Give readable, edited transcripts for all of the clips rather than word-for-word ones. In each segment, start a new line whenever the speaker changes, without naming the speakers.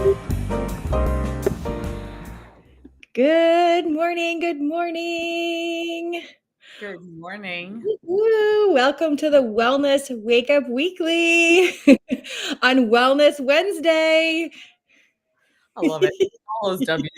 Good morning. Good morning.
Good morning.
Woo! Welcome to the Wellness Wake Up Weekly on Wellness Wednesday.
I love it. All those W's.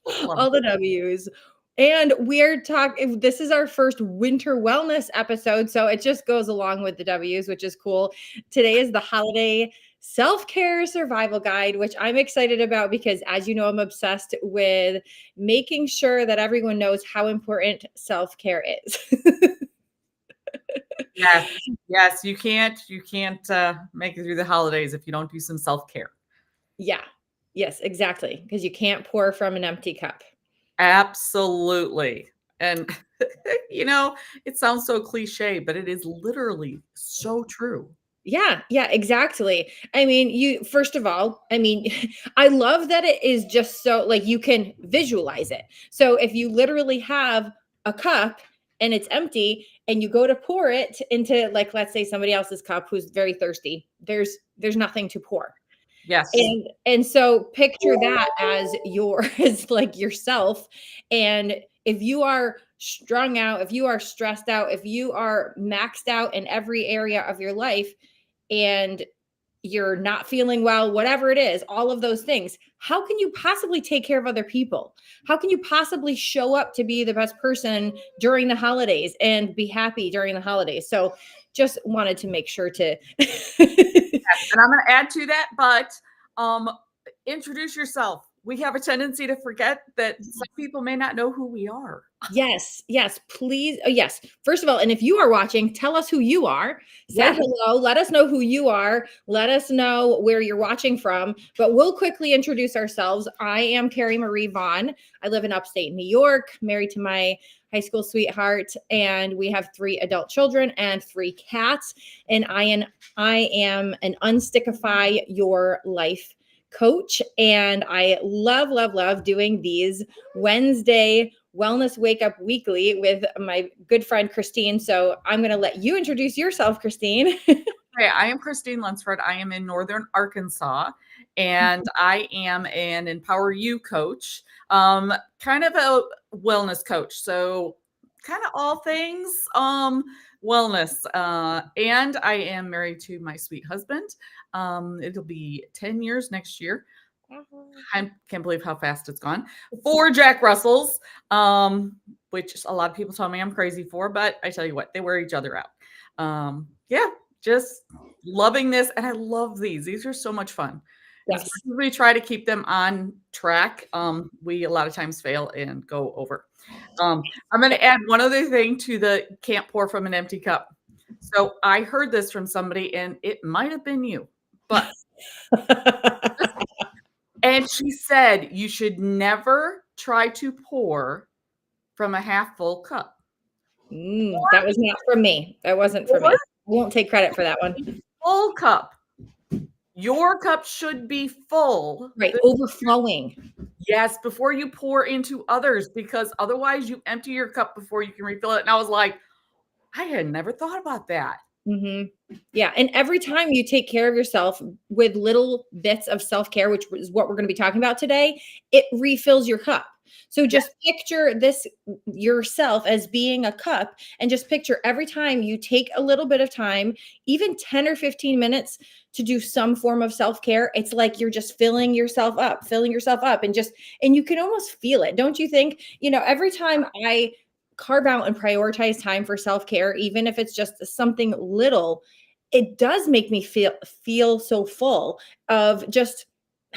Love
All the W's. And we're talking, this is our first winter wellness episode. So it just goes along with the W's, which is cool. Today is the holiday self-care survival guide, which I'm excited about because, as you know, I'm obsessed with making sure that everyone knows how important self-care is.
Yes, yes. You can't make it through the holidays if you don't do some self-care.
Yeah. Yes, exactly. Because you can't pour from an empty cup.
Absolutely. And it sounds so cliche, but it is literally so true.
Yeah, exactly. I mean, first of all, I love that it is just so like you can visualize it. So if you literally have a cup and it's empty and you go to pour it into, like, let's say somebody else's cup who's very thirsty, there's nothing to pour.
Yes.
And so picture that as as like yourself. And if you are strung out, if you are stressed out, if you are maxed out in every area of your life and you're not feeling well, whatever it is, all of those things, how can you possibly take care of other people? How can you possibly show up to be the best person during the holidays and be happy during the holidays? So just wanted to make sure to
And I'm going to add to that, but introduce yourself. We have a tendency to forget that some people may not know who we are.
Yes, please. Yes. First of all, and if you are watching, tell us who you are. Say hello. Let us know who you are. Let us know where you're watching from. But we'll quickly introduce ourselves. I am Carrie Marie Vaughn. I live in upstate New York, married to my high school sweetheart, and we have 3 adult children and 3 cats. And I am an Unstickify Your Life coach, and I love doing these Wednesday Wellness Wake Up Weekly with my good friend Christine. So I'm going to let you introduce yourself, Christine.
Hey, I am Christine Lunceford. I am in Northern Arkansas, and I am an Empower You coach, kind of a wellness coach. So kind of all things wellness. And I am married to my sweet husband. It'll be 10 years next year. I can't believe how fast it's gone. 4 Jack Russells, which a lot of people tell me I'm crazy for, but I tell you what, they wear each other out. Just loving this. And I love these. These are so much fun.
Yes.
We try to keep them on track. We a lot of times fail and go over. I'm going to add one other thing to the can't pour from an empty cup. So I heard this from somebody, and it might have been you, but and she said you should never try to pour from a half full cup.
That was not from me. That wasn't for me. I won't take credit for that one.
Full cup. Your cup should be full.
Right. Overflowing.
Yes, before you pour into others, because otherwise you empty your cup before you can refill it. And I was like, I had never thought about that.
Mm-hmm. Yeah. And every time you take care of yourself with little bits of self-care, which is what we're going to be talking about today, it refills your cup. So just picture this yourself as being a cup, and just picture every time you take a little bit of time, even 10 or 15 minutes to do some form of self-care, it's like you're just filling yourself up and you can almost feel it. Don't you think? Every time I carve out and prioritize time for self-care, even if it's just something little, it does make me feel so full of just,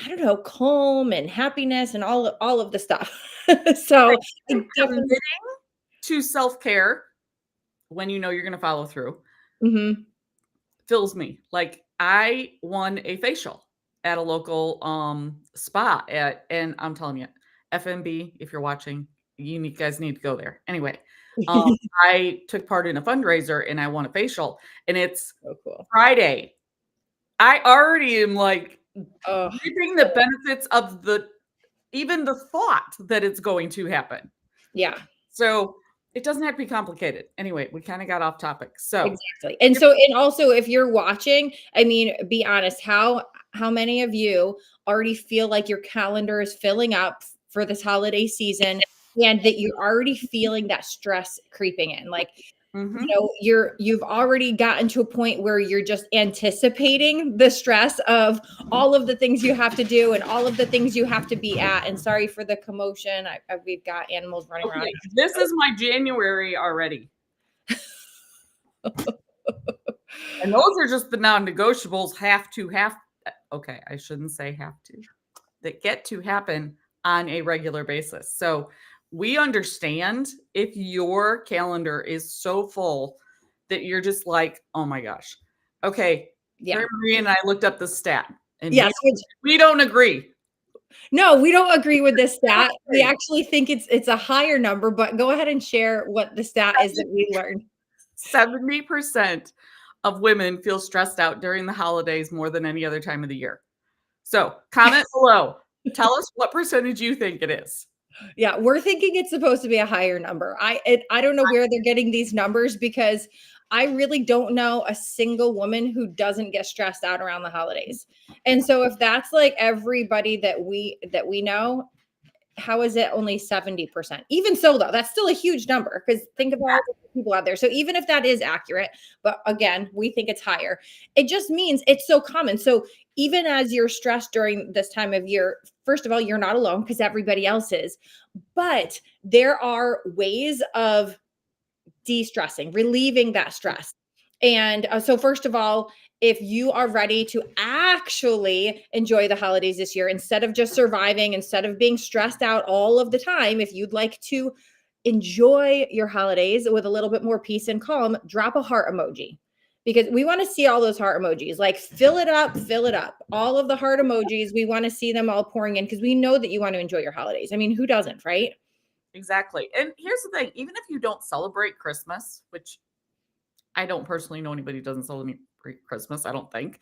I don't know, calm and happiness and all of the stuff. So
committing to self-care when you know you're going to follow through fills me. Like, I won a facial at a local spa and I'm telling you, FMB, if you're watching, you guys need to go there. Anyway, I took part in a fundraiser and I won a facial, and it's
so cool.
Friday. I already am like reaping the benefits of even the thought that it's going to happen.
Yeah.
So it doesn't have to be complicated. Anyway, we kind of got off topic. So
exactly. And also if you're watching, I mean, be honest, how how many of you already feel like your calendar is filling up for this holiday season and that you're already feeling that stress creeping in? Like,
Mhm.
you've already gotten to a point where you're just anticipating the stress of all of the things you have to do and all of the things you have to be at. And sorry for the commotion. We've got animals running around.
Okay, this is my January already. And those are just the non-negotiables okay, I shouldn't say have to. That get to happen on a regular basis. So, we understand if your calendar is so full that you're just like, "Oh my gosh." Okay,
Yeah.
Mary Marie and I looked up the stat, and
Yes.
we don't agree.
No, we don't agree with this
We don't
stat. We
agree.
actually think it's a higher number, but go ahead and share what the stat is that we learned.
70% of women feel stressed out during the holidays more than any other time of the year. So, comment below. Tell us what percentage you think it is.
Yeah, we're thinking it's supposed to be a higher number. I don't know where they're getting these numbers because I really don't know a single woman who doesn't get stressed out around the holidays. And so if that's like everybody that we know, how is it only 70%? Even so, though, that's still a huge number because think about all the people out there. So even if that is accurate, but again, we think it's higher, it just means it's so common. So even as you're stressed during this time of year, first of all, you're not alone because everybody else is. But there are ways of de-stressing, relieving that stress. And so, first of all, if you are ready to actually enjoy the holidays this year, instead of just surviving, instead of being stressed out all of the time, if you'd like to enjoy your holidays with a little bit more peace and calm, drop a heart emoji because we want to see all those heart emojis. Like, fill it up, fill it up. All of the heart emojis, we want to see them all pouring in because we know that you want to enjoy your holidays. I mean, who doesn't, right?
Exactly. And here's the thing, even if you don't celebrate Christmas, which I don't personally know anybody who doesn't celebrate Christmas, I don't think.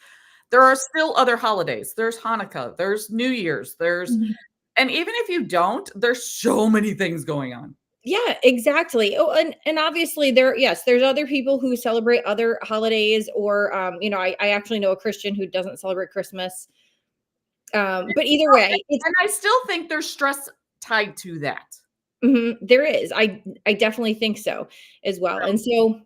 There are still other holidays. There's Hanukkah, there's New Year's, and even if you don't, there's so many things going on.
Yeah, exactly. Oh, and obviously yes, there's other people who celebrate other holidays or I actually know a Christian who doesn't celebrate Christmas. But either way, it's
And I still think there's stress tied to that.
there is. I definitely think so as well. And so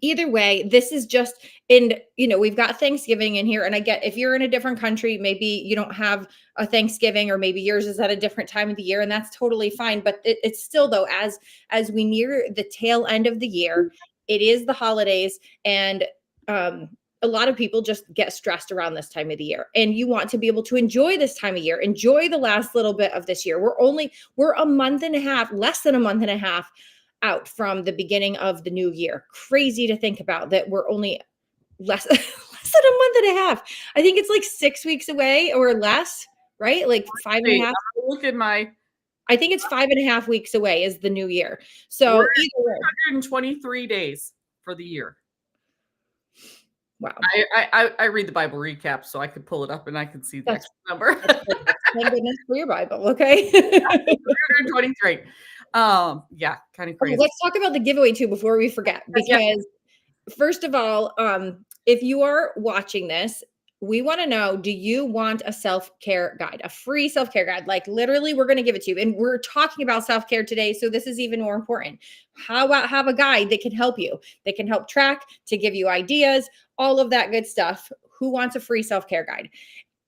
either way, this is just we've got Thanksgiving in here. And I get if you're in a different country, maybe you don't have a Thanksgiving, or maybe yours is at a different time of the year, and that's totally fine. But it's still, though, as we near the tail end of the year, it is the holidays, and a lot of people just get stressed around this time of the year, and you want to be able to enjoy this time of year, enjoy the last little bit of this year. We're a month and a half, less than a month and a half out from the beginning of the new year. Crazy to think about that we're only less less than a month and a half. I think it's like 6 weeks away or less, right? Like five and a
Wait,
half.
look at my
I think it's 5.5 weeks away is the new year.
we're
So
at
either way.
123 days for the year.
Wow.
I read the Bible recap, so I could pull it up and I can see the
That's
actual number.
thank goodness for your Bible. Okay.
123. Yeah, kind of
Okay,
crazy.
let's talk about the giveaway too before we forget.
Yeah.
Because first of all, if you are watching this, we want to know, do you want a self-care guide, a free self-care guide? Like literally, we're going to give it to you. And we're talking about self-care today. So this is even more important. How about have a guide that can help you, that can help track, to give you ideas, all of that good stuff. Who wants a free self-care guide?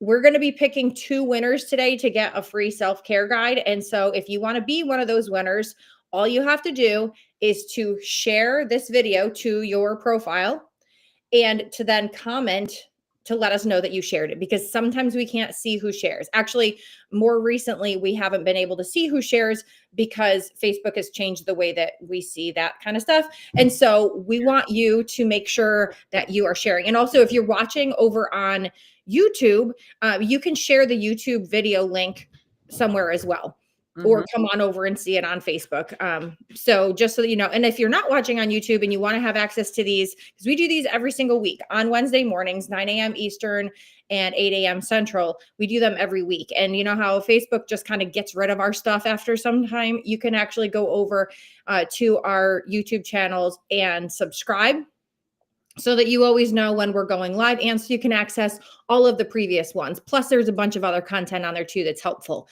We're going to be picking 2 winners today to get a free self-care guide. And so if you want to be one of those winners, all you have to do is to share this video to your profile and to then comment to let us know that you shared it, because sometimes we can't see who shares. Actually, more recently, we haven't been able to see who shares because Facebook has changed the way that we see that kind of stuff. And so we want you to make sure that you are sharing. And also, if you're watching over on YouTube, you can share the YouTube video link somewhere as well, or come on over and see it on Facebook. So just so you know, and if you're not watching on YouTube and you want to have access to these, because we do these every single week on Wednesday mornings, 9 a.m. Eastern and 8 a.m. Central. We do them every week. And you know how Facebook just kind of gets rid of our stuff after some time? You can actually go over to our YouTube channels and subscribe so that you always know when we're going live, and so you can access all of the previous ones. Plus, there's a bunch of other content on there too that's helpful.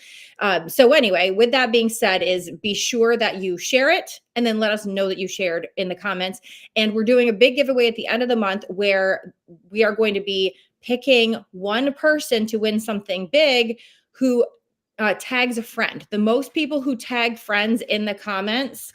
So anyway, with that being said, is be sure that you share it and then let us know that you shared in the comments. And we're doing a big giveaway at the end of the month where we are going to be picking one person to win something big who tags a friend. The most people who tag friends in the comments,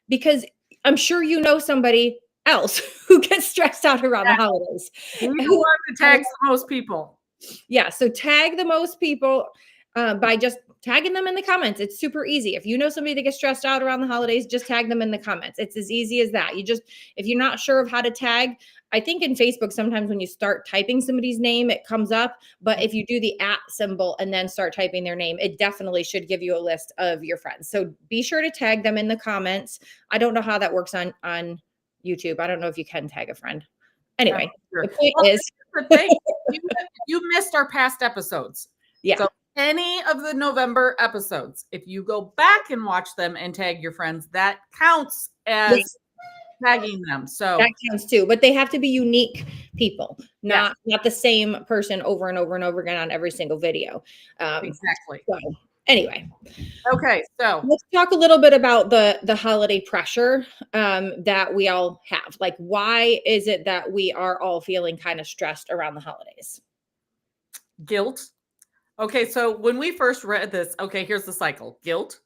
because I'm sure you know somebody else who gets stressed out around the holidays.
Be the one that tags the most people.
Yeah, so tag the most people by just tagging them in the comments. It's super easy. If you know somebody that gets stressed out around the holidays, just tag them in the comments. It's as easy as that. If you're not sure of how to tag, I think in Facebook, sometimes when you start typing somebody's name, it comes up. But if you do the @ symbol and then start typing their name, it definitely should give you a list of your friends. So be sure to tag them in the comments. I don't know how that works on YouTube. I don't know if you can tag a friend. Anyway,
Sure.
the point
Well,
is,
the thing, you missed our past episodes.
yeah.
So any of the November episodes, if you go back and watch them and tag your friends, that counts as
Yes.
tagging them. So
That counts too, but they have to be unique people, not the same person over and over and over again on every single video.
Exactly.
So anyway,
okay, so
let's talk a little bit about the holiday pressure that we all have. Like, why is it that we are all feeling kind of stressed around the holidays?
guilt. Okay, so when we first read this, okay, here's the cycle: guilt,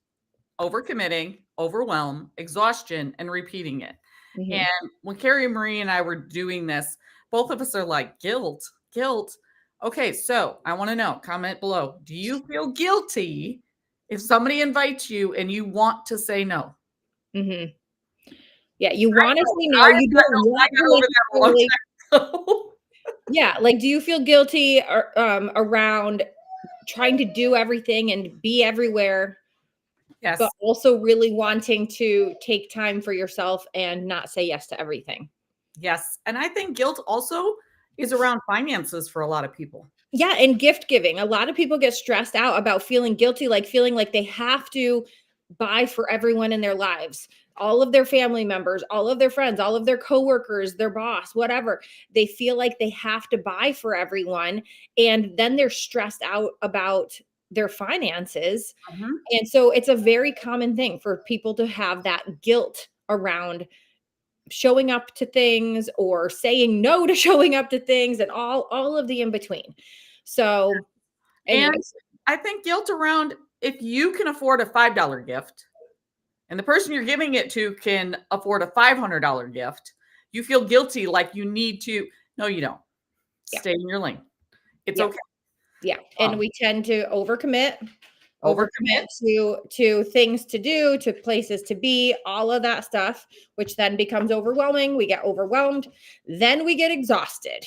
overcommitting, overwhelm, exhaustion, and repeating it.
Mhm.
And when Carrie, Marie, and I were doing this, both of us are like, guilt, guilt. Okay, so I want to know, comment below. Do you feel guilty if somebody invites you and you want to say no?
Mhm. Yeah, you want to say no.
I
You don't want
got over that a long
necessarily.
time ago.
Yeah, like, do you feel guilty around trying to do everything and be everywhere,
Yes,
but also really wanting to take time for yourself and not say yes to everything?
yes. And I think guilt also is around finances for a lot of people.
Yeah, and gift giving. A lot of people get stressed out about feeling guilty, like feeling like they have to buy for everyone in their lives, all of their family members, all of their friends, all of their coworkers, their boss, whatever. They feel like they have to buy for everyone. And then they're stressed out about their finances.
Mhm.
And so it's a very common thing for people to have that guilt around showing up to things or saying no to showing up to things and all of the in between. So
And
anyways,
I think guilt around if you can afford a $5 gift and the person you're giving it to can afford a $500 gift, you feel guilty like you need to. No, you don't.
yeah,
Stay in your lane. It's
yeah,
okay.
yeah. And we tend to
Overcommit.
to things to do, to places to be, all of that stuff, which then becomes overwhelming. We get overwhelmed, then we get exhausted.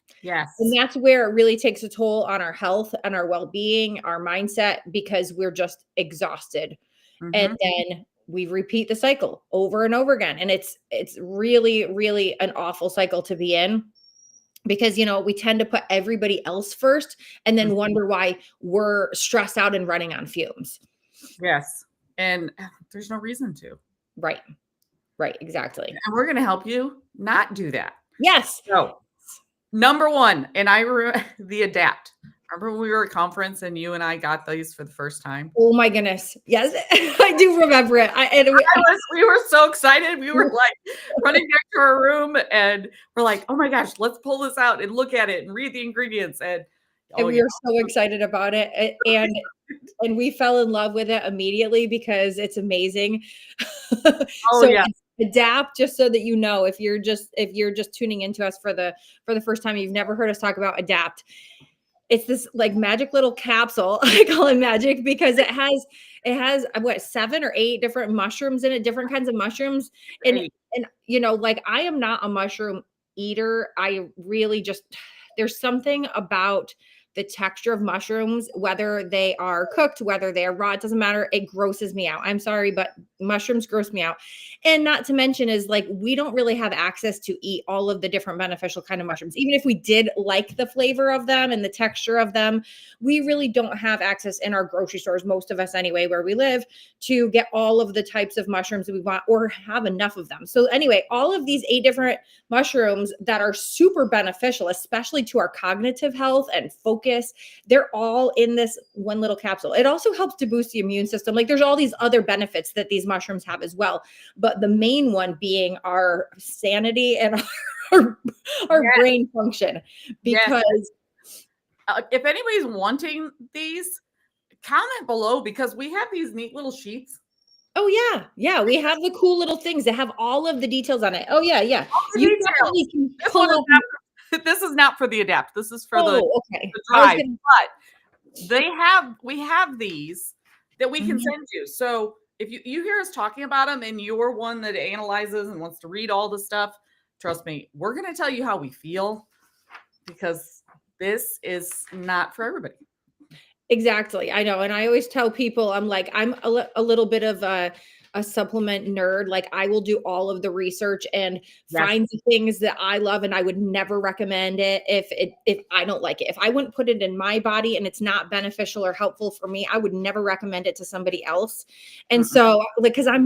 And
Yes.
that's where it really takes a toll on our health and our well-being, our mindset, because we're just exhausted. And
Mhm.
then we repeat the cycle over and over again. And it's really, really an awful cycle to be in, because we tend to put everybody else first and then
Mhm.
wonder why we're stressed out and running on fumes.
Yes. And there's no reason to.
Right. Right. Exactly.
And we're going to help you not do that.
Yes.
So, number one, and the adapt. Remember when we were at conference and you and I got these for the first time?
Oh my goodness. Yes. I do remember it.
We were so excited. We were like running back to our room and we're like, oh my gosh, let's pull this out and look at it and read the ingredients. And
And
oh
we
yeah.
were so excited about it. And we fell in love with it immediately because it's amazing.
Oh
So
yeah.
adapt, just so that if you're just tuning into us for the first time, you've never heard us talk about adapt. It's this like magic little capsule. I call it magic because it has what, 7 or 8 different mushrooms in it, different kinds of mushrooms. And
Hey,
like, I am not a mushroom eater. I really just, there's something about the texture of mushrooms, whether they are cooked, whether they are raw, it doesn't matter. It grosses me out. I'm sorry, but mushrooms gross me out. And not to mention is like, we don't really have access to eat all of the different beneficial kind of mushrooms. Even if we did like the flavor of them and the texture of them, we really don't have access in our grocery stores, most of us anyway, where we live, to get all of the types of mushrooms that we want or have enough of them. So anyway, all of these 8 different mushrooms that are super beneficial, especially to our cognitive health and focus, they're all in this one little capsule. It also helps to boost the immune system. Like there's all these other benefits that these mushrooms have as well. But the main one being our sanity and our
Yes.
brain function.
Yes.
Because
If anybody's wanting these, comment below because we have these neat little sheets.
oh yeah, we have the cool little things that have all of the details on it. Oh yeah.
All the
You
details.
definitely can
This
pull
one is
up.
not, this is not for the Adapt. This is for
Oh, okay.
the
I was
Drive.
gonna,
But we have these that we can
Mhm.
send you. So if you hear us talking about them and you're one that analyzes and wants to read all the stuff, trust me, we're going to tell you how we feel because this is not for everybody.
Exactly. I know. And I always tell people, I'm like, I'm a little bit of a supplement nerd. Like I will do all of the research and
Yes.
find the things that I love, and I would never recommend it if I don't like it. If I wouldn't put it in my body and it's not beneficial or helpful for me, I would never recommend it to somebody else. And so, like, because I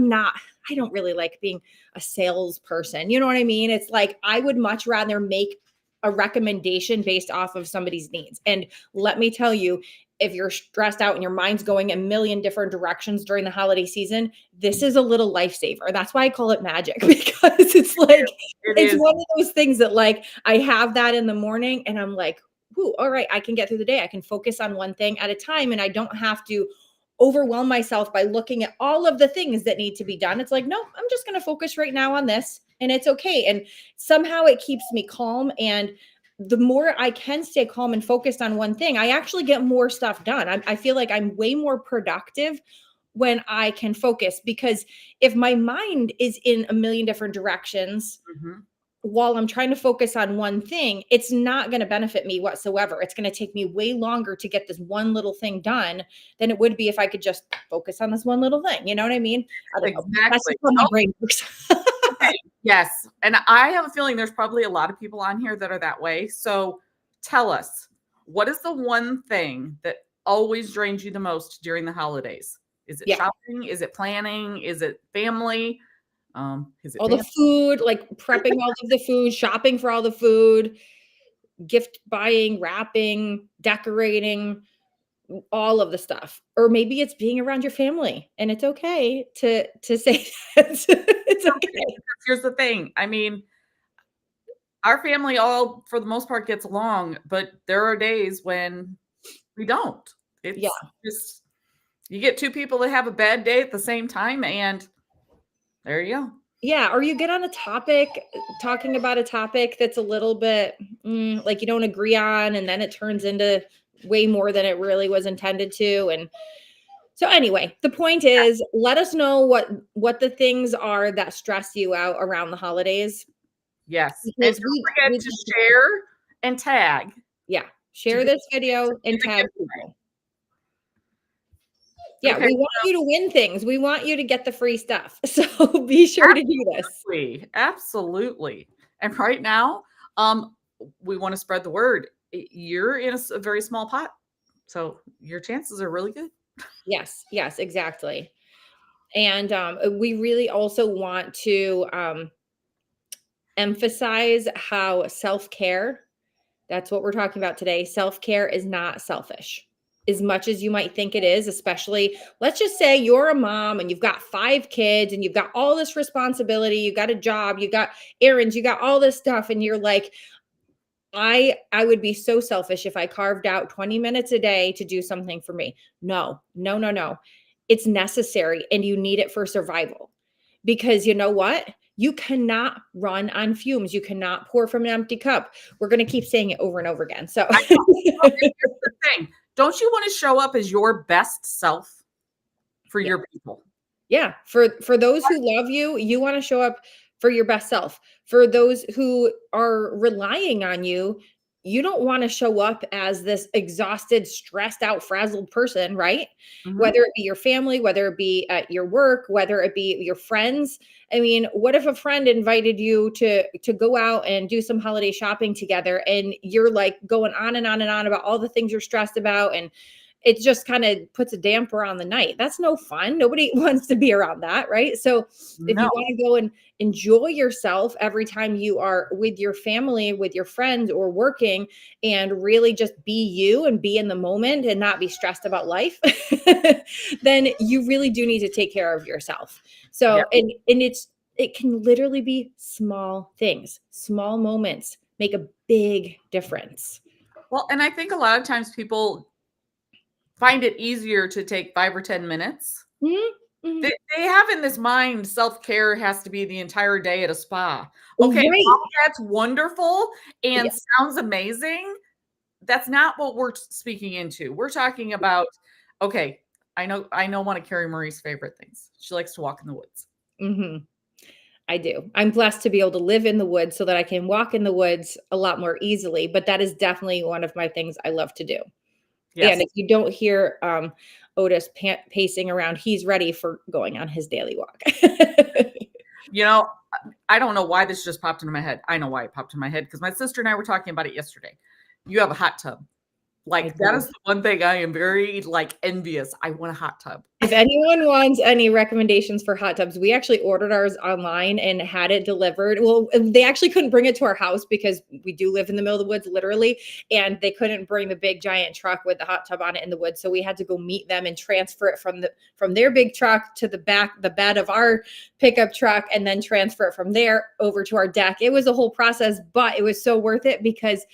don't really like being a salesperson. You know what I mean? It's like I would much rather make a recommendation based off of somebody's needs. And let me tell you, if you're stressed out and your mind's going a million different directions during the holiday season, this is a little lifesaver. That's why I call it magic, because it's like, it's one of those things that like, I have that in the morning and I'm like, ooh, all right, I can get through the day. I can focus on one thing at a time and I don't have to overwhelm myself by looking at all of the things that need to be done. It's like, no, I'm just going to focus right now on this and it's okay. And somehow it keeps me calm. And the more I can stay calm and focused on one thing, I actually get more stuff done. I feel like I'm way more productive when I can focus, because if my mind is in a million different directions while I'm trying to focus on one thing, it's not going to benefit me whatsoever. It's going to take me way longer to get this one little thing done than it would be if I could just focus on this one little thing. You know what I mean? I don't know. That's
Exactly.
just how my brain works.
Okay. Yes. And I have a feeling there's probably a lot of people on here that are that way. So tell us, what is the one thing that always drains you the most during the holidays? Is it
Yeah.
shopping? Is it planning? Is it family? Is it
All the food, like prepping all of the food, shopping for all the food, gift buying, wrapping, decorating, all of the stuff. Or maybe it's being around your family, and it's okay to say that. It's okay.
Here's the thing. I mean, our family all for the most part gets along, but there are days when we don't. It's just you get 2 people that have a bad day at the same time and there you go.
Yeah, or you get on a topic, talking about a topic that's a little bit like you don't agree on, and then it turns into way more than it really was intended to. And so anyway, the point is, let us know what the things are that stress you out around the holidays.
Yes. And
Because
don't forget to share and tag.
Yeah, share this video and tag people. Yeah,
Okay,
we want you to win things. We want you to get the free stuff. So be sure to do this.
Absolutely. And right now, we want to spread the word. You're in a very small pot, so your chances are really good.
Yes, exactly. And we really also want to emphasize how self-care, that's what we're talking about today. Self-care is not selfish as much as you might think it is, especially let's just say you're a mom and you've got 5 kids and you've got all this responsibility, you got a job, you got errands, you got all this stuff. And you're like, I would be so selfish if I carved out 20 minutes a day to do something for me. No. It's necessary and you need it for survival. Because you know what? You cannot run on fumes. You cannot pour from an empty cup. We're going to keep saying it over and over again. So
Well, here's the thing. Don't you want to show up as your best self for your people?
Yeah, for those who love you, you want to show up for your best self. For those who are relying on you, you don't want to show up as this exhausted, stressed out, frazzled person, right?
Mhm.
Whether it be your family, whether it be at your work, whether it be your friends. I mean, what if a friend invited you to go out and do some holiday shopping together, and you're like going on and on and on about all the things you're stressed about, and it just kind of puts a damper on the night. That's no fun. Nobody wants to be around that, right? So if you
No.
want to go and enjoy yourself every time you are with your family, with your friends, or working, and really just be you and be in the moment and not be stressed about life, then you really do need to take care of yourself.
Yeah.
So, and it can literally be small things, small moments make a big difference.
Well, and I think a lot of times people find it easier to take 5 or 10 minutes.
Mhm, mhm.
They have in this mind self-care has to be the entire day at a spa. Okay,
Right.
while that's wonderful and
Yeah.
sounds amazing, that's not what we're speaking into. We're talking about, okay, I know one of Carrie Marie's favorite things. She likes to walk in the woods.
Mhm. I do. I'm blessed to be able to live in the woods so that I can walk in the woods a lot more easily, but that is definitely one of my things I love to do. And
Yes.
if you don't hear, Otis pacing around, he's ready for going on his daily walk.
You know, I don't know why this just popped into my head. I know why it popped in my head because my sister and I were talking about it yesterday. You have a hot tub.
I
Like, that
do.
is the one thing I am very, like, envious. I want a hot tub.
If anyone wants any recommendations for hot tubs, we actually ordered ours online and had it delivered. Well, they actually couldn't bring it to our house because we do live in the middle of the woods, literally, and they couldn't bring the big giant truck with the hot tub on it in the woods. So we had to go meet them and transfer it from their big truck to the bed of our pickup truck, and then transfer it from there over to our deck. It was a whole process, but it was so worth it because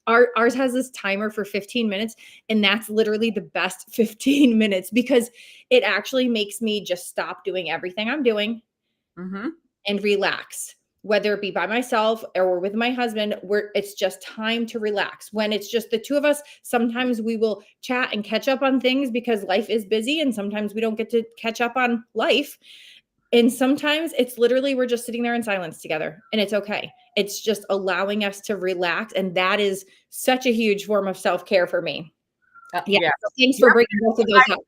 ours has this timer for 15 minutes, and that's literally the best 15 minutes because it actually makes me just stop doing everything I'm doing
Mhm.
and relax, whether it be by myself or with my husband, where it's just time to relax. When it's just the two of us, sometimes we will chat and catch up on things because life is busy, and sometimes we don't get to catch up on life. And sometimes it's literally we're just sitting there in silence together, and it's okay. It's just allowing us to relax. And that is such a huge form of self care for me. Yeah.
Yeah.
So thanks for
Yep.
bringing both of those up.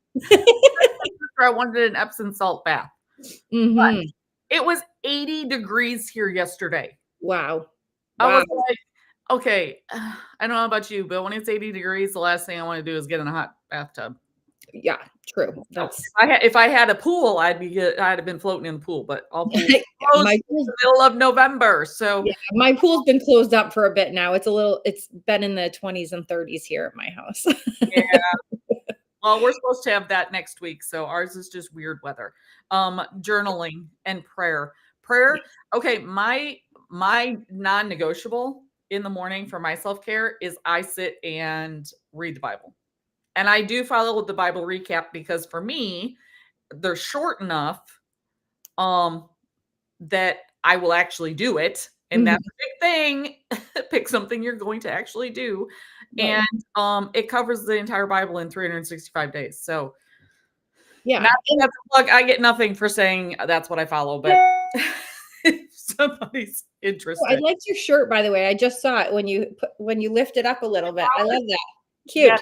I wanted an Epsom salt bath, but
Hmm.
it was 80 degrees here yesterday.
Wow.
I
Wow.
was like, okay, I don't know about you, but when it's 80 degrees, the last thing I want to do is get in a hot bathtub.
Yeah, true.
So
That's
if I had a pool, I'd have been floating in the pool, but all pools
yeah,
are closed in the middle of November. So
my pool's been closed up for a bit now. It's been in the 20s and 30s here at my house.
yeah, well, we're supposed to have that next week, so ours is just weird weather. Journaling and prayer. Prayer, okay, my non-negotiable in the morning for my self-care is I sit and read the Bible. And I do follow the Bible recap because for me, they're short enough um that I will actually do it. And
Mhm.
that's a big thing. Pick something you're going to actually do.
Right.
And it covers the entire Bible in 365 days. So
Yeah.
not that that's a plug. I get nothing for saying that's what I follow, but if somebody's
Oh, I
interested.
liked your shirt, by the way. I just saw it when you lift it up a little bit. I love that.
Yeah,
Cute.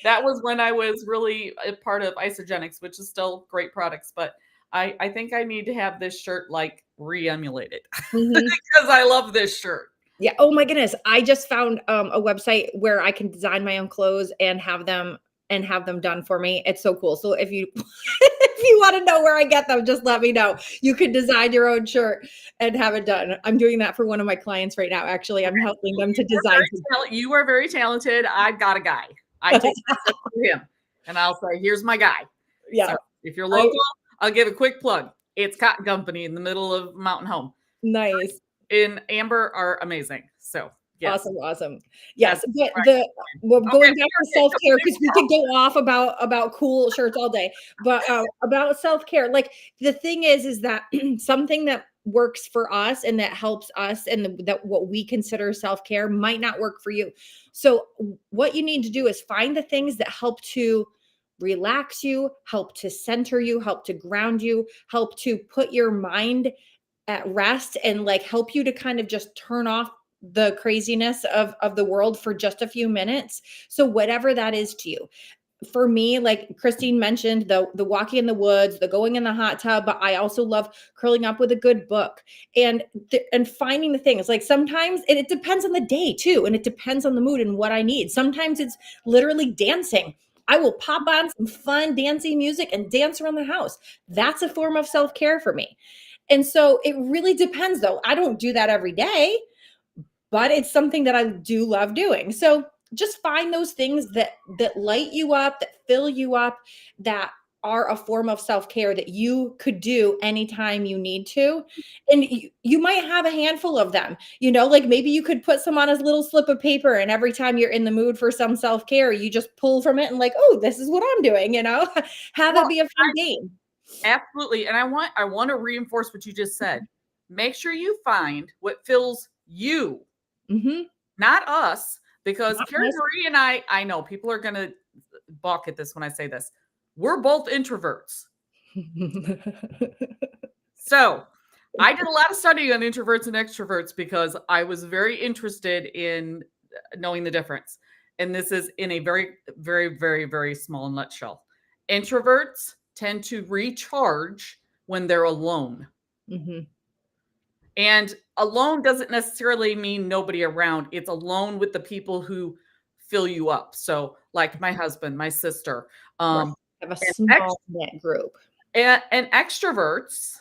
that was when I was really a part of Isogenics, which is still great products, but I think I need to have this shirt like re-emulated
Mhm.
because I love this shirt.
Yeah. Oh my goodness. I just found a website where I can design my own clothes and have them done for me. It's so cool. So if you if you want to know where I get them, just let me know. You can design your own shirt and have it done. I'm doing that for one of my clients right now. Actually, I'm helping them to design.
You are very talented. I've got a guy. I take my stuff to him, and I'll say, "Here's my guy."
Yeah.
So if you're
I
local, I'll give a quick plug. It's Cotton Company in the middle of Mountain Home.
nice.
In Amber are amazing. So yes,
Awesome, awesome.
that's
Yes, but
right.
well,
Okay,
going back to self-care, because we could go off about cool shirts all day, but, about self-care, like, the thing is that something that works for us and that helps us and that what we consider self-care might not work for you. So, what you need to do is find the things that help to relax you, help to center you, help to ground you, help to put your mind at rest and like help you to kind of just turn off the craziness of the world for just a few minutes. So whatever that is to you. For me, like Christine mentioned, the walking in the woods, the going in the hot tub, but I also love curling up with a good book and and finding the things. Like sometimes it depends on the day too, and it depends on the mood and what I need. Sometimes it's literally dancing. I will pop on some fun dancing music and dance around the house. That's a form of self-care for me. And so it really depends though. I don't do that every day, but it's something that I do love doing. So just find those things that light you up, that fill you up, that are a form of self-care that you could do anytime you need to. And you might have a handful of them, like maybe you could put some on a little slip of paper and every time you're in the mood for some self-care, you just pull from it and like, oh, this is what I'm doing, have
Well,
it be a fun game.
absolutely. And I want to reinforce what you just said. Make sure you find what fills you,
Mm-hmm.
not us, because
Not
Carrie
us.
Marie and I know people are going to balk at this when I say this. We're both introverts. So I did a lot of study on introverts and extroverts because I was very interested in knowing the difference. And this is in a very, very, very, very small nutshell. Introverts tend to recharge when they're alone.
Mhm.
And alone doesn't necessarily mean nobody around. It's alone with the people who fill you up. So, like my husband, my sister,
Right.
um,
Have a
and, ex-
small knit group.
and extroverts.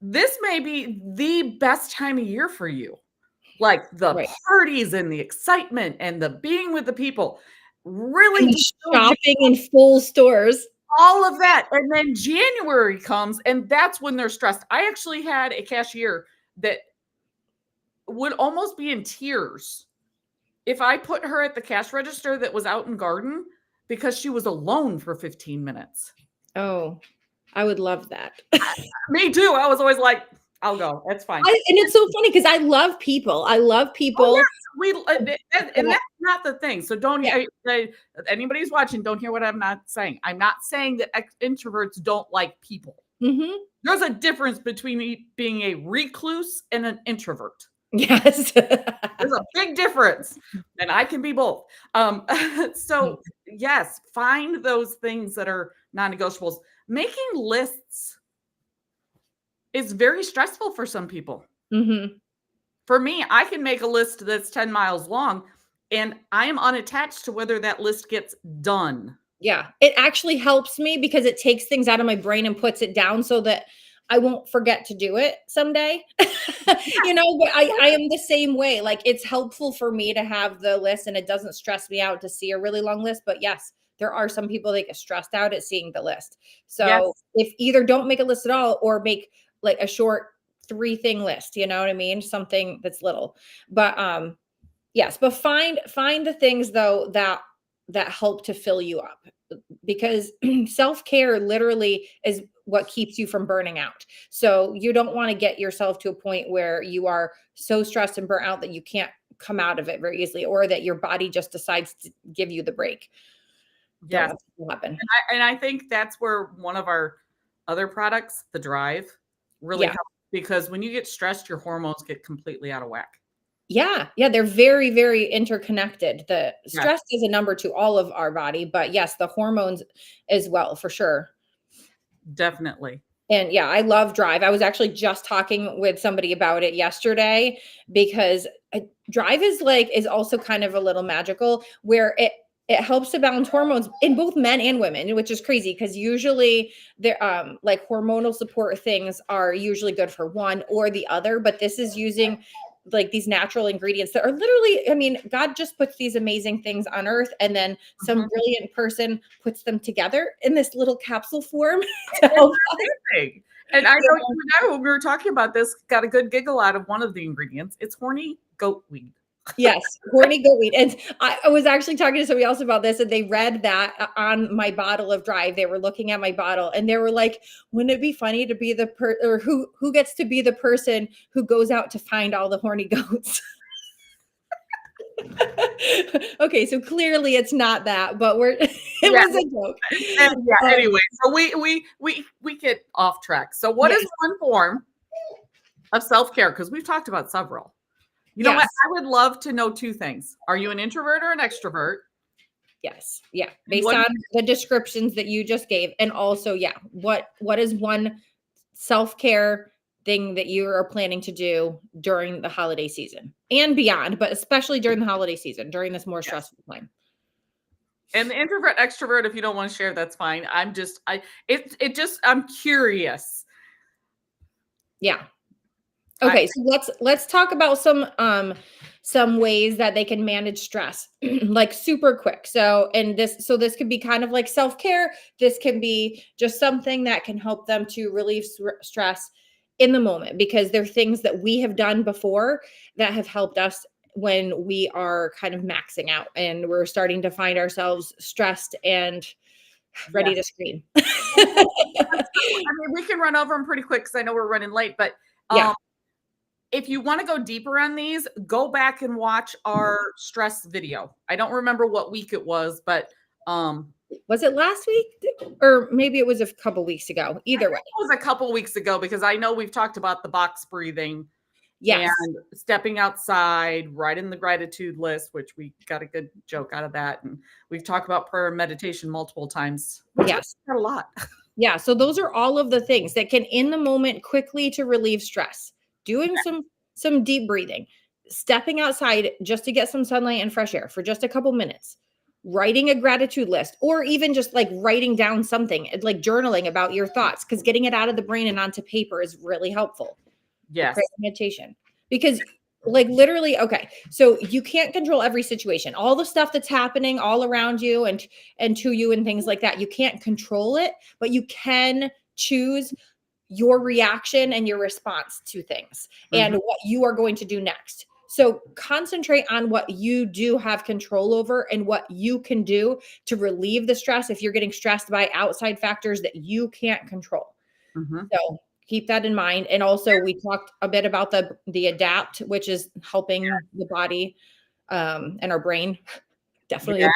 This may be the best time of year for you. Like the
Right.
parties and the excitement and the being with the people really
And
just build you
shopping in full stores.
all of that. And then January comes and that's when they're stressed. I actually had a cashier that would almost be in tears if I put her at the cash register that was out in garden because she was alone for 15 minutes.
Oh, I would love that.
Me too. I was always like, I'll go. That's fine.
And it's so funny because I love people. I love
Oh,
people.
yes. And that's not the thing. So don't
Yeah.
anybody who's watching, don't hear what I'm not saying. I'm not saying that introverts don't like people.
Mhm.
There's a difference between being a recluse and an introvert.
Yes.
There's a big difference, and I can be both. So yes, find those things that are non-negotiables. Making lists is very stressful for some people.
Mhm.
For me, I can make a list that's 10 miles long, and I am unattached to whether that list gets done.
Yeah. It actually helps me because it takes things out of my brain and puts it down so that I won't forget to do it someday. But I am the same way. Like it's helpful for me to have the list and it doesn't stress me out to see a really long list. But yes, there are some people that get stressed out at seeing the list.
Yes.
So if either don't make a list at all or make like a short 3-thing list, you know what I mean? Something that's little. But yes, but find the things though that help to fill you up because self-care literally is what keeps you from burning out. So you don't want to get yourself to a point where you are so stressed and burnt out that you can't come out of it very easily or that your body just decides to give you the break. Don't
Yes.
let that happen.
And I think that's where one of our other products, the Drive, really
Yeah.
helps because when you get stressed, your hormones get completely out of whack.
Yeah. Yeah. They're very, very interconnected. The
Yes,
stress is a number to all of our body, but yes, the hormones as well, for sure.
definitely.
And yeah, I love Drive. I was actually just talking with somebody about it yesterday because Drive is also kind of a little magical where it helps to balance hormones in both men and women, which is crazy because usually they're like hormonal support things are usually good for one or the other, but this is using like these natural ingredients that are literally, I mean, God just puts these amazing things on earth and then some
Mhm.
brilliant person puts them together in this little capsule form to
It's
help.
amazing. And I know you and I, when we were talking about this, got a good giggle out of one of the ingredients. It's horny goat weed.
Yes, horny goatweed. And I was actually talking to somebody else about this, and they read that on my bottle of Drive. They were looking at my bottle, and they were like, "Wouldn't it be funny to be the or who gets to be the person who goes out to find all the horny goats?" Okay, so clearly it's not that, but it
Yeah.
was a joke.
And yeah,
Um,
anyway, so we get off track. So what
yes.
is one form of self-care? Because we've talked about several. You know what?
Yes.
I would love to know two things. Are you an introvert or an extrovert?
Yes. Yeah.
And
Based
what
on the descriptions that you just gave. And also, yeah, what is one self-care thing that you are planning to do during the holiday season and beyond, but especially during the holiday season, during this more
yes.
stressful time?
And the introvert, extrovert, if you don't want to share, that's fine. I'm curious.
Yeah.
I
Okay, so let's talk about some ways that they can manage stress like super quick. So this could be kind of like self-care. This can be just something that can help them to relieve stress in the moment because they're things that we have done before that have helped us when we are kind of maxing out and we're starting to find ourselves stressed and ready
yes.
to scream.
I mean, we can run over them pretty quick because I know we're running late, but
Yeah.
if you want to go deeper on these, go back and watch our stress video. I don't remember what week it was, but
Was it last week? Or maybe it was a couple weeks ago.
I
Either
think
way.
it was a couple weeks ago because I know we've talked about the box breathing
Yes.
and stepping outside, writing the gratitude list, which we got a good joke out of that. And we've talked about prayer and meditation multiple times.
Yes.
A lot.
Yeah. So those are all of the things that can in the moment quickly to relieve stress. Doing some deep breathing, stepping outside just to get some sunlight and fresh air for just a couple minutes, writing a gratitude list, or even just like writing down something, like journaling about your thoughts, because getting it out of the brain and onto paper is really helpful.
Yes.
Meditation. Because like literally, okay, so you can't control every situation. All the stuff that's happening all around you and to you and things like that. You can't control it, but you can choose your reaction and your response to things and what you are going to do next. So concentrate on what you do have control over and what you can do to relieve the stress if you're getting stressed by outside factors that you can't control.
Mm-hmm.
So keep that in mind. And also we talked a bit about the adapt, which is helping the body and our brain. Definitely
Yeah,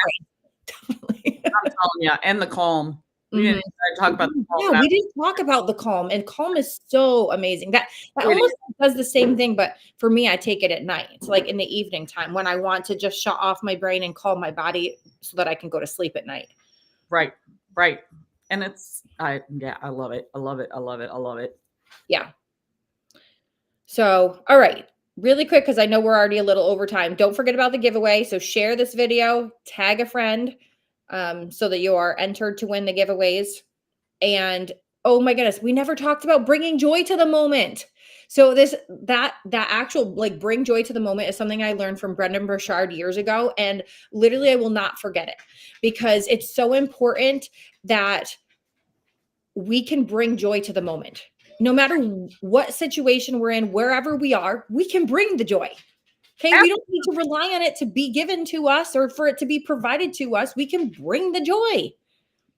the brain. Definitely.
I'm telling you, and the calm. We didn't
Mhm.
even talk about the calm.
Yeah, we didn't talk about the calm, and calm is so amazing. That
It is.
almost does the same thing, but for me, I take it at night. It's like in the evening time when I want to just shut off my brain and calm my body so that I can go to sleep at night.
Right. And I love it. I love it. I love it. I love it.
Yeah. So, all right, really quick, because I know we're already a little over time. Don't forget about the giveaway. So share this video, tag a friend, so that you are entered to win the giveaways. And oh my goodness, we never talked about bringing joy to the moment. So that actual like bring joy to the moment is something I learned from Brendan Burchard years ago, and literally I will not forget it because it's so important that we can bring joy to the moment. No matter what situation we're in, wherever we are, we can bring the joy. Okay, we don't need to rely on it to be given to us or for it to be provided to us. We can bring the joy.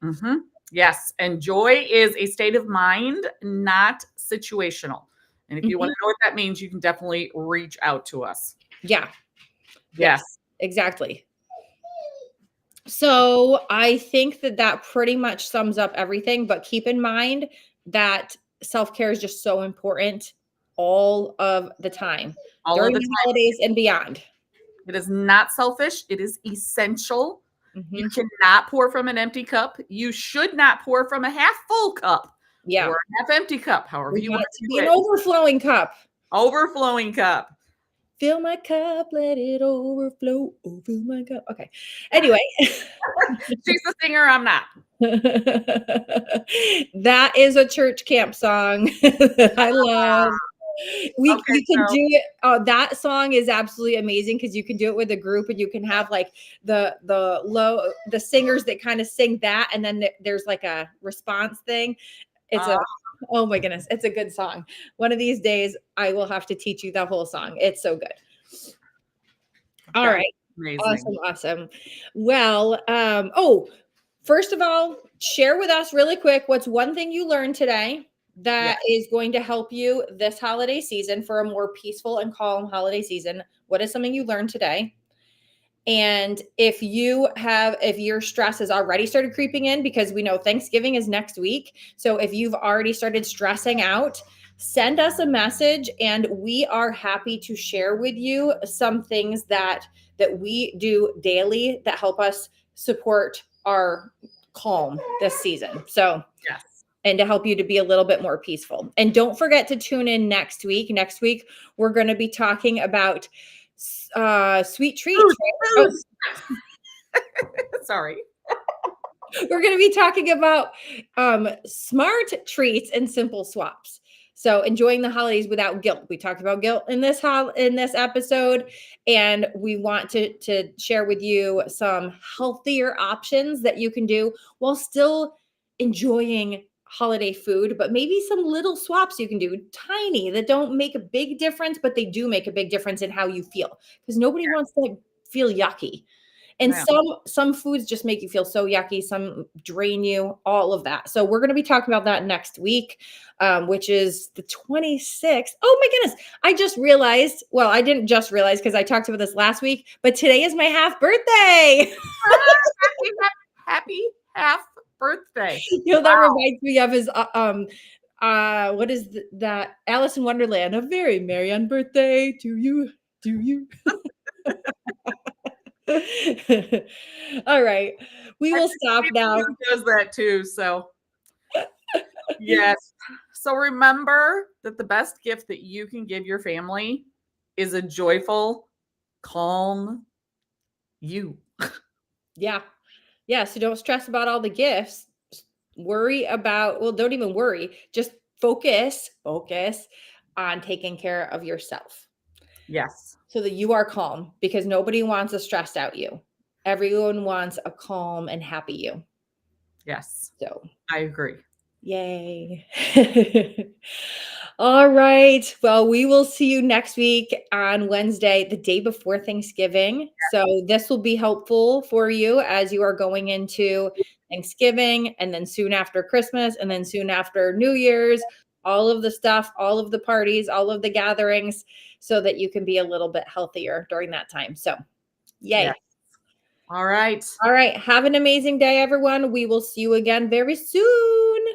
Mm-hmm. Yes. And joy is a state of mind, not situational. And if you want to know what that means, you can definitely reach out to us.
Yeah.
Yes.
Exactly. So I think that pretty much sums up everything, but keep in mind that self-care is just so important all of the time,
All
during
of the
the
time.
holidays and beyond.
It is not selfish. It is essential.
Mhm.
You cannot pour from an empty cup. You should not pour from a half full cup
Yeah.
or a half empty cup, however
We
you
want
want
it
to
to
do
be an
it.
overflowing cup.
Overflowing cup.
Fill my cup, let it overflow. Oh, fill my cup. Okay. Anyway.
She's a singer. I'm not.
That is a church camp song that I love. You can do it. That song is absolutely amazing because you can do it with a group and you can have like the singers that kind of sing that, and then there's like a response thing. Oh my goodness, it's a good song. One of these days I will have to teach you the whole song. It's so good. All right.
Amazing.
Awesome. Well, first of all, share with us really quick what's one thing you learned today that is going to help you this holiday season for a more peaceful and calm holiday season. What is something you learned today? And if your stress has already started creeping in, because we know Thanksgiving is next week. So if you've already started stressing out, send us a message, and we are happy to share with you some things that we do daily that help us support our calm this season. So,
Yes.
and to help you to be a little bit more peaceful. And don't forget to tune in next week. Next week, we're going to be talking about sweet treats.
Food,
Right?
food. Sorry.
We're going to be talking about smart treats and simple swaps. So enjoying the holidays without guilt. We talked about guilt in this episode, and we want to share with you some healthier options that you can do while still enjoying holiday food, but maybe some little swaps you can do, tiny, that don't make a big difference, but they do make a big difference in how you feel, because nobody wants to feel yucky. And
Yeah.
some foods just make you feel so yucky, some drain you, all of that. So we're going to be talking about that next week, which is the 26th. Oh my goodness. I just realized, well, I didn't just realize because I talked about this last week, but today is my half birthday.
Happy half birthday.
That reminds me of his what is that Alice in Wonderland? A very merry on birthday to you, to you. All right. We will stop now.
Does that too. So, yes. So remember that the best gift that you can give your family is a joyful, calm you.
Yeah. Yeah. So don't stress about all the gifts. Worry about, well, don't even worry. Just focus on taking care of yourself
Yes.
so that you are calm, because nobody wants a stressed out you. Everyone wants a calm and happy you.
Yes.
So
I agree.
yay. All right. Well, we will see you next week on Wednesday, the day before Thanksgiving. So this will be helpful for you as you are going into Thanksgiving, and then soon after Christmas, and then soon after New Year's, all of the stuff, all of the parties, all of the gatherings, so that you can be a little bit healthier during that time. So yay.
Yes. All right.
All right. Have an amazing day, everyone. We will see you again very soon.